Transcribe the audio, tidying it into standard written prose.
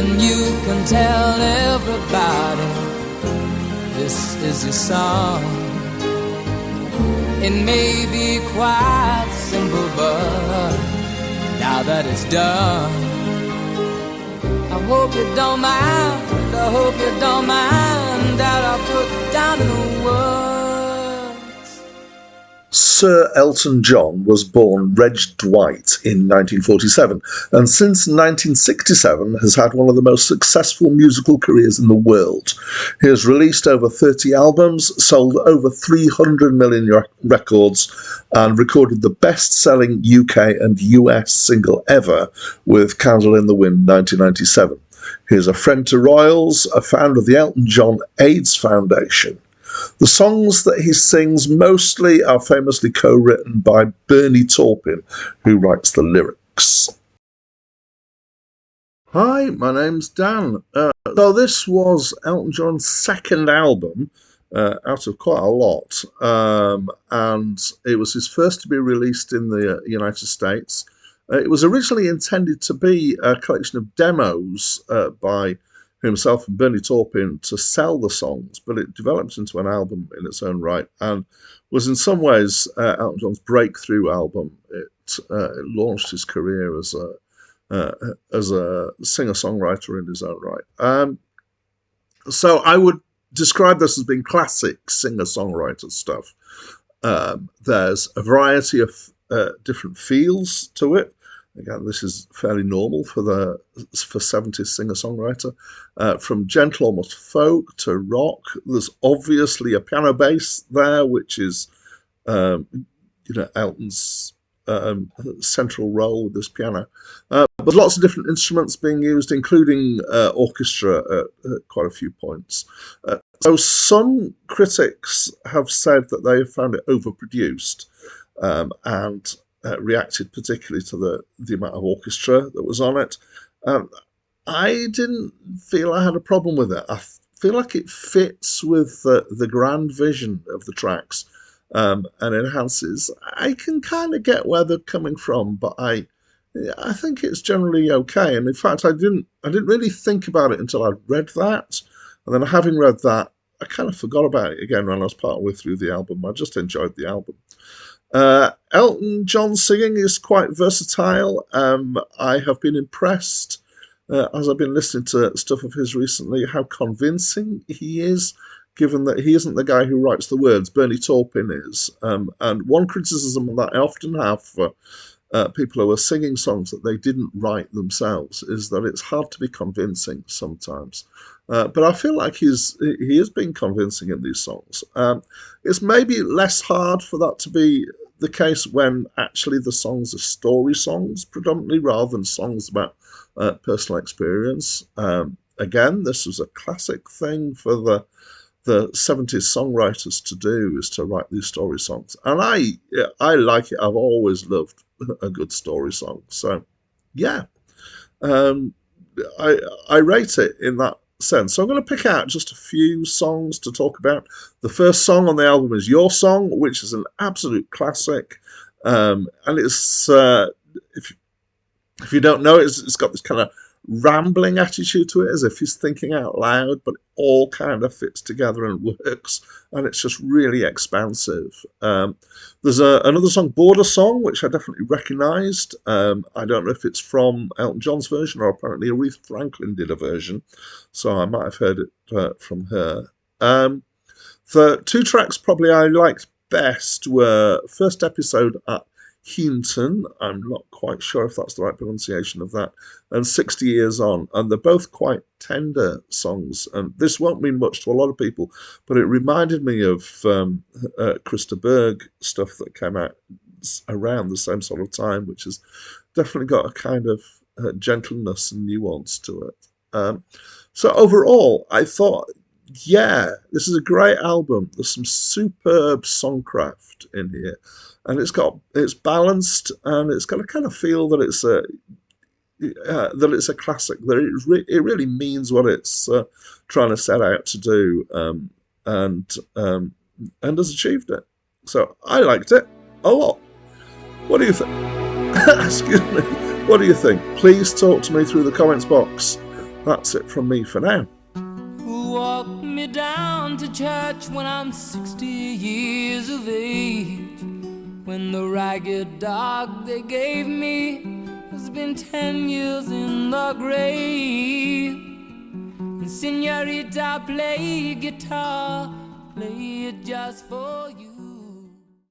and you can tell everybody this is your song. It may be quite simple, but now that it's done, I hope you don't mind, I hope you don't mind that I put down in the words. Sir Elton John was born Reg Dwight in 1947, and since 1967 has had one of the most successful musical careers in the world. He has released over 30 albums, sold over 300 million records, and recorded the best-selling UK and US single ever with Candle in the Wind 1997. He is a friend to royals, a founder of the Elton John AIDS Foundation. The songs that he sings mostly are famously co-written by Bernie Taupin, who writes the lyrics. Hi, my name's Dan. So this was Elton John's second album, out of quite a lot, and it was his first to be released in the United States. It was originally intended to be a collection of demos by himself and Bernie Taupin to sell the songs, but it developed into an album in its own right and was in some ways Elton John's breakthrough album. It launched his career as a singer-songwriter in his own right. So I would describe this as being classic singer-songwriter stuff. There's a variety of different feels to it. Again, this is fairly normal for 70s singer-songwriter. From gentle, almost folk to rock. There's obviously a piano bass there, which is, Elton's central role with this piano. But lots of different instruments being used, including orchestra at quite a few points. So some critics have said that they have found it overproduced and reacted particularly to the amount of orchestra that was on it. I didn't feel I had a problem with it. I feel like it fits with the grand vision of the tracks and enhances. I can kind of get where they're coming from, but I think it's generally okay. And in fact, I didn't really think about it until I read that. And then having read that, I kind of forgot about it again when I was partway through the album. I just enjoyed the album. Elton John's singing is quite versatile. I have been impressed, as I've been listening to stuff of his recently, how convincing he is, given that he isn't the guy who writes the words. Bernie Taupin is. And one criticism that I often have for people who are singing songs that they didn't write themselves is that it's hard to be convincing sometimes. But I feel like he is being convincing in these songs. It's maybe less hard for that to be the case when actually the songs are story songs predominantly rather than songs about personal experience. Again, this was a classic thing for the 70s songwriters to do, is to write these story songs. And I like it. I've always loved a good story song. So, yeah, I rate it in that sense. So I'm going to pick out just a few songs to talk about. The first song on the album is Your Song, which is an absolute classic. And it's, if you don't know it, it's got this kind of rambling attitude to it, as if he's thinking out loud, but it all kind of fits together and works, and it's just really expansive. There's another song, Border Song, which I definitely recognised. I don't know if it's from Elton John's version, or apparently Aretha Franklin did a version, so I might have heard it from her. The two tracks probably I liked best were First Episode at Heanton, I'm not quite sure if that's the right pronunciation of that, and 60 Years On, and they're both quite tender songs, and this won't mean much to a lot of people, but it reminded me of Krista Berg stuff that came out around the same sort of time, which has definitely got a kind of gentleness and nuance to it. So overall, I thought, yeah, this is a great album. There's some superb songcraft in here. And it's balanced, and it's got a kind of feel that it's a classic. That it really means what it's trying to set out to do, and has achieved it. So I liked it a lot. What do you think? Excuse me. What do you think? Please talk to me through the comments box. That's it from me for now. Who walked me down to church when I'm 60 years of age, when the ragged dog they gave me has been 10 years in the grave. And señorita, play guitar, play it just for you.